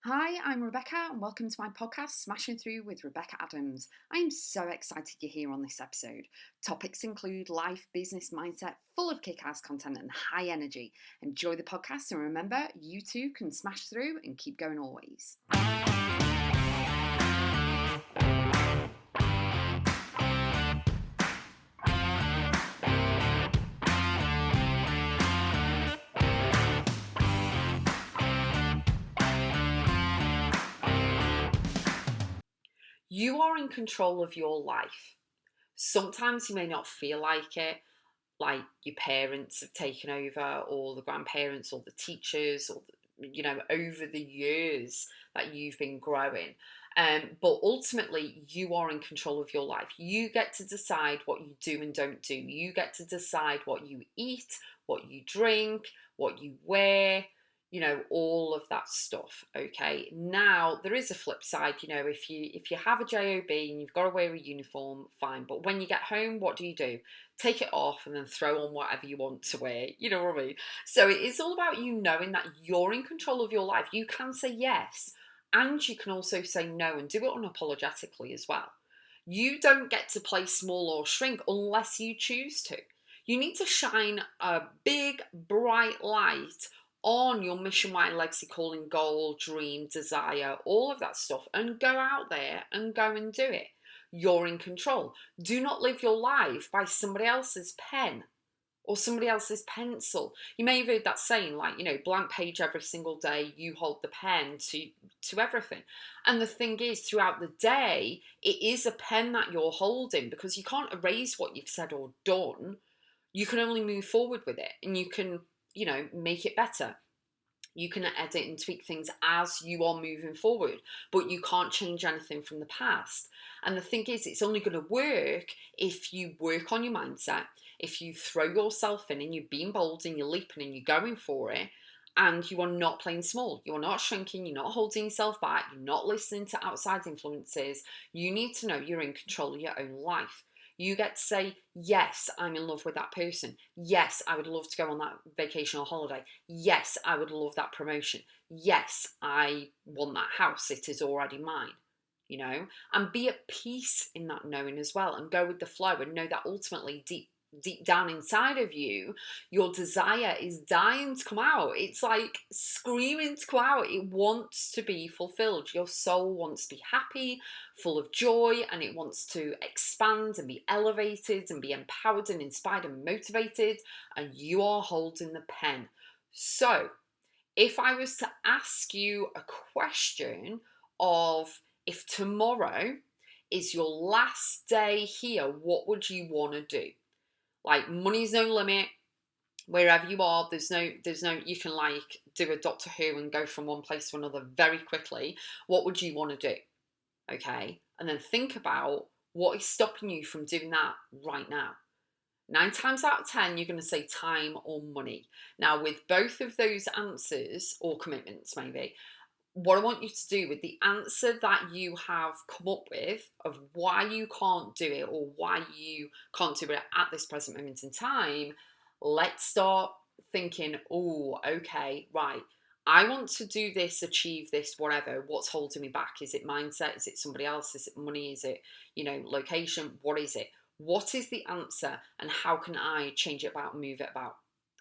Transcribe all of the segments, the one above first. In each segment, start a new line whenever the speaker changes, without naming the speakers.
Hi, I'm Rebecca, and welcome to my podcast, Smashing Through with Rebecca Adams. I am so excited you're here on this episode. Topics include life, business, mindset, full of kick ass content and high energy. Enjoy the podcast, and remember, you too can smash through and keep going always. You are in control of your life. Sometimes you may not feel like your parents have taken over, or the grandparents, or the teachers, or over the years that you've been growing. But ultimately, you are in control of your life. You get to decide what you do and don't do. You get to decide what you eat, what you drink, what you wear, all of that stuff. Okay, now there is a flip side. If you have a job and you've got to wear a uniform, fine, but when you get home, what do? Take it off and then throw on whatever you want to wear. You know what I mean? So it is all about you knowing that you're in control of your life. You can say yes, and you can also say no, and do it unapologetically as well. You don't get to play small or shrink unless you choose to. You need to shine a big, bright light on your mission, why, legacy, calling, goal, dream, desire, all of that stuff, and go out there and go and do it. You're in control. Do not live your life by somebody else's pen or somebody else's pencil. You may have heard that saying, blank page every single day, you hold the pen to everything. And the thing is, throughout the day, it is a pen that you're holding, because you can't erase what you've said or done. You can only move forward with it, and you can, make it better. You can edit and tweak things as you are moving forward, but you can't change anything from the past. And the thing is, it's only going to work if you work on your mindset, if you throw yourself in and you're being bold and you're leaping and you're going for it, and you are not playing small. You are not shrinking. You're not holding yourself back. You're not listening to outside influences. You need to know you're in control of your own life. You get to say, yes, I'm in love with that person. Yes, I would love to go on that vacation or holiday. Yes, I would love that promotion. Yes, I want that house. It is already mine, and be at peace in that knowing as well, and go with the flow, and know that ultimately deep down inside of you, your desire is dying to come out. It's like screaming to come out. It wants to be fulfilled. Your soul wants to be happy, full of joy, and it wants to expand and be elevated and be empowered and inspired and motivated. And you are holding the pen. So, if I was to ask you a question of, if tomorrow is your last day here, what would you want to do? Like, money's no limit. Wherever you are, there's no, you can do a Doctor Who and go from one place to another very quickly. What would you want to do? Okay. And then think about what is stopping you from doing that right now. 9 times out of 10, you're going to say time or money. Now, with both of those answers, or commitments maybe, what I want you to do with the answer that you have come up with of why you can't do it, or why you can't do it at this present moment in time, let's start thinking, oh, okay, right. I want to do this, achieve this, whatever. What's holding me back? Is it mindset? Is it somebody else? Is it money? Is it, location? What is it? What is the answer, and how can I change it about, move it about?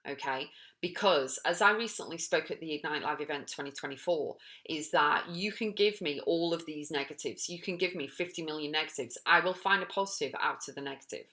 Okay. Because as I recently spoke at the Ignite Live event 2024, is that you can give me all of these negatives. You can give me 50 million negatives. I will find a positive out of the negative.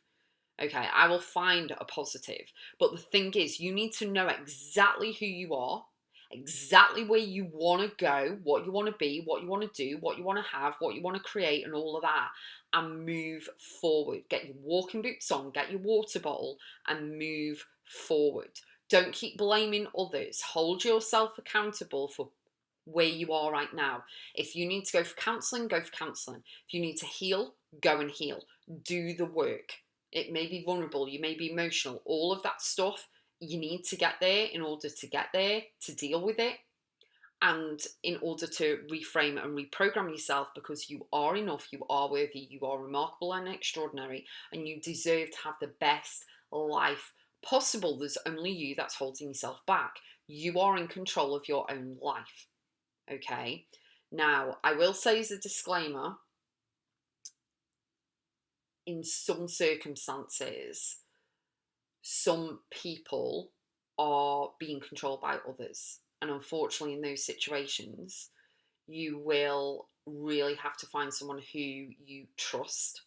Okay, I will find a positive. But the thing is, you need to know exactly who you are, exactly where you want to go, what you want to be, what you want to do, what you want to have, what you want to create, and all of that, and move forward. Get your walking boots on, get your water bottle, and move forward. Don't keep blaming others. Hold yourself accountable for where you are right now. If you need to go for counseling, go for counseling. If you need to heal, go and heal. Do the work. It may be vulnerable, you may be emotional, all of that stuff. You need to get there in order to get there, to deal with it, and in order to reframe and reprogram yourself, because you are enough, you are worthy, you are remarkable and extraordinary, and you deserve to have the best life possible. There's only you that's holding yourself back. You are in control of your own life. Okay. Now, I will say as a disclaimer, in some circumstances, some people are being controlled by others. And unfortunately, in those situations, you will really have to find someone who you trust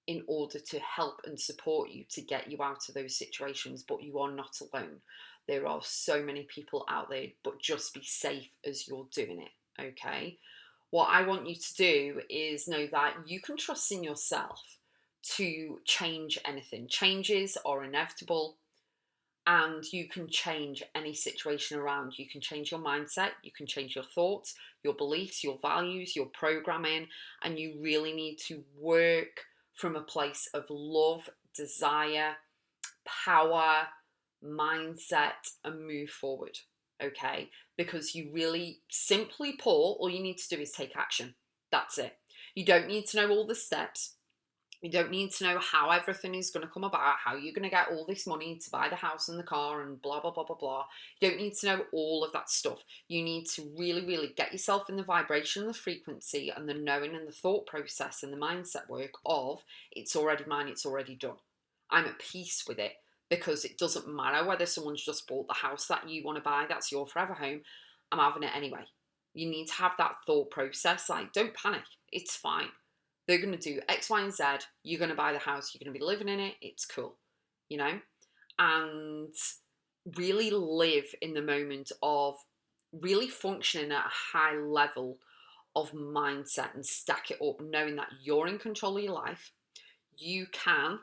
in order to help and support you to get you out of those situations. But you are not alone. There are so many people out there, but just be safe as you're doing it. Okay. What I want you to do is know that you can trust in yourself to change anything. Changes are inevitable, and you can change any situation around. You can change your mindset, you can change your thoughts, your beliefs, your values, your programming, and you really need to work from a place of love, desire, power, mindset, and move forward. Okay? Because you really, simply put, all you need to do is take action. That's it. You don't need to know all the steps. You don't need to know how everything is going to come about, how you're going to get all this money to buy the house and the car and blah, blah, blah, blah, blah. You don't need to know all of that stuff. You need to really, really get yourself in the vibration and the frequency and the knowing and the thought process and the mindset work of it's already mine, it's already done. I'm at peace with it because it doesn't matter whether someone's just bought the house that you want to buy, that's your forever home. I'm having it anyway. You need to have that thought process. Like, don't panic. It's fine. They're going to do X, Y, and Z. You're going to buy the house. You're going to be living in it. It's cool, you know? And really live in the moment of really functioning at a high level of mindset and stack it up, knowing that you're in control of your life. You can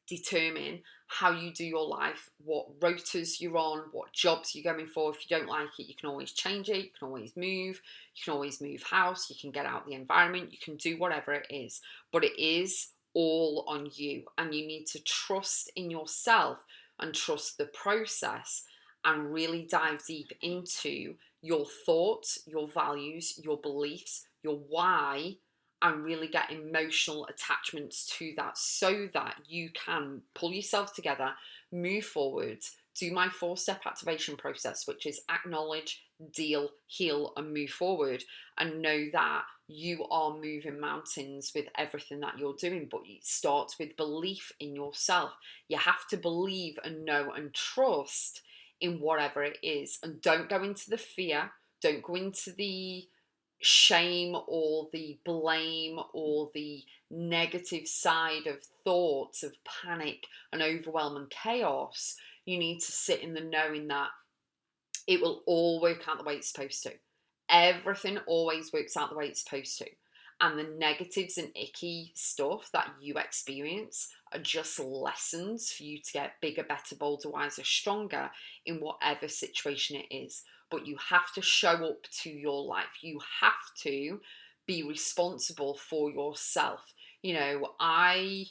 determine how you do your life, what rotas you're on, what jobs you're going for. If you don't like it, you can always change it, you can always move, you can always move house, you can get out the environment, you can do whatever it is. But it is all on you, and you need to trust in yourself and trust the process and really dive deep into your thoughts, your values, your beliefs, your why, and really get emotional attachments to that so that you can pull yourself together, move forward, do my 4-step activation process, which is acknowledge, deal, heal, and move forward, and know that you are moving mountains with everything that you're doing. But it starts with belief in yourself. You have to believe and know and trust in whatever it is, and don't go into the fear, don't go into the shame or the blame or the negative side of thoughts of panic and overwhelm and chaos. You need to sit in the knowing that it will all work out the way it's supposed to. Everything always works out the way it's supposed to. And the negatives and icky stuff that you experience are just lessons for you to get bigger, better, bolder, wiser, stronger in whatever situation it is. But you have to show up to your life. You have to be responsible for yourself. You know, I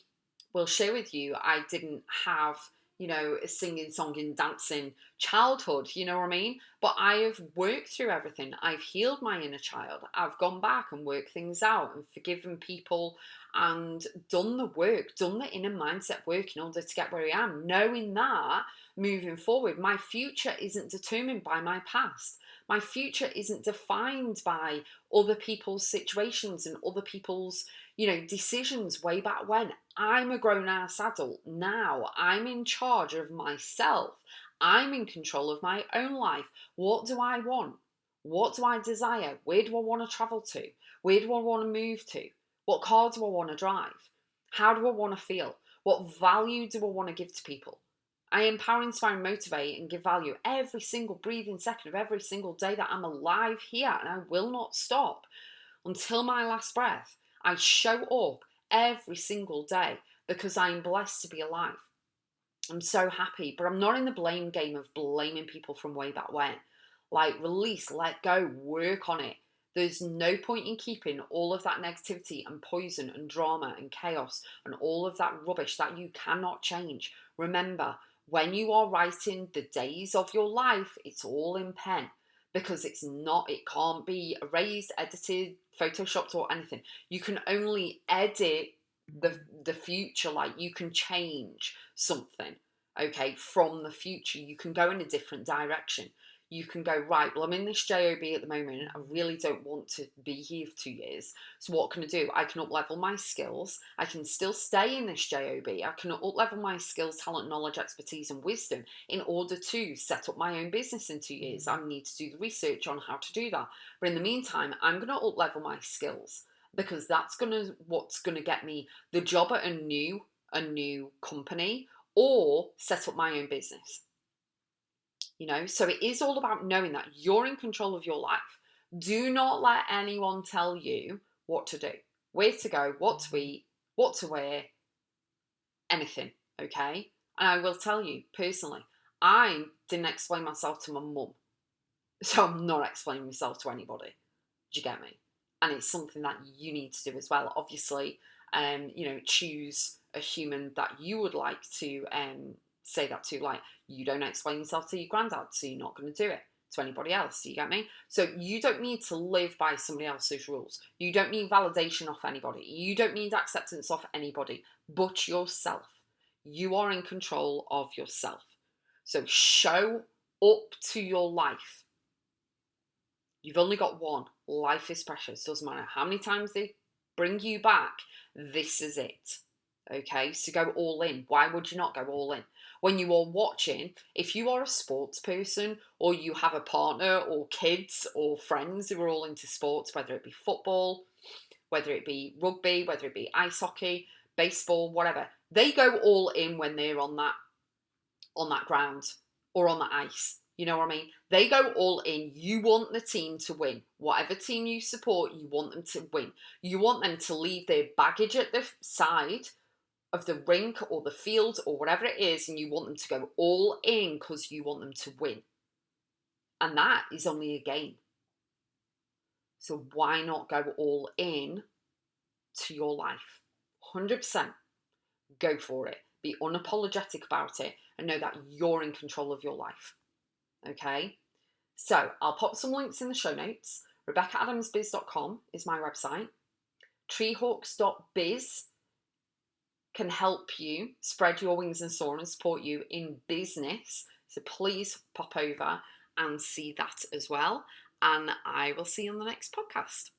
will share with you, I didn't have, you know, a singing, songing, dancing childhood, you know what I mean? But I have worked through everything. I've healed my inner child. I've gone back and worked things out and forgiven people and done the work, done the inner mindset work in order to get where I am, knowing that moving forward, my future isn't determined by my past. My future isn't defined by other people's situations and other people's, you know, decisions way back when. I'm a grown ass adult now. I'm in charge of myself. I'm in control of my own life. What do I want? What do I desire? Where do I want to travel to? Where do I want to move to? What car do I want to drive? How do I want to feel? What value do I want to give to people? I empower, inspire, and motivate and give value every single breathing second of every single day that I'm alive here, and I will not stop until my last breath. I show up every single day because I'm blessed to be alive. I'm so happy, but I'm not in the blame game of blaming people from way back when. Like, release, let go, work on it. There's no point in keeping all of that negativity and poison and drama and chaos and all of that rubbish that you cannot change. Remember, when you are writing the days of your life, it's all in pen because it's not, it can't be erased, edited, photoshopped, or anything. You can only edit the future. Like, you can change something, okay, from the future. You can go in a different direction. You can go, right, well, I'm in this job at the moment. I really don't want to be here for 2 years. So what can I do? I can up level my skills. I can still stay in this job. I can up level my skills, talent, knowledge, expertise, and wisdom in order to set up my own business in 2 years. I need to do the research on how to do that. But in the meantime, I'm going to up level my skills, because that's what's gonna get me the job at a new company, or set up my own business. So it is all about knowing that you're in control of your life. Do not let anyone tell you what to do, where to go, what to eat, what to wear, anything. Okay. And I will tell you personally, I didn't explain myself to my mum, so I'm not explaining myself to anybody. Do you get me? And it's something that you need to do as well. Obviously, choose a human that you would like to say that to. Like, you don't explain yourself to your granddad, so you're not going to do it to anybody else. Do you get me? So you don't need to live by somebody else's rules. You don't need validation off anybody. You don't need acceptance off anybody but yourself. You are in control of yourself. So show up to your life. You've only got one. Life is precious. Doesn't matter how many times they bring you back. This is it. Okay, so go all in. Why would you not go all in? When you are watching, if you are a sports person, or you have a partner or kids or friends who are all into sports, whether it be football, whether it be rugby, whether it be ice hockey, baseball, whatever, they go all in when they're on that ground or on the ice. You know what I mean? They go all in. You want the team to win. Whatever team you support, you want them to win. You want them to leave their baggage at the side of the rink or the field or whatever it is, and you want them to go all in because you want them to win. And that is only a game. So why not go all in to your life? 100%. Go for it. Be unapologetic about it and know that you're in control of your life. Okay? So I'll pop some links in the show notes. Rebecca.x is my website. Treehawks.biz can help you spread your wings and soar and support you in business. So please pop over and see that as well. And I will see you on the next podcast.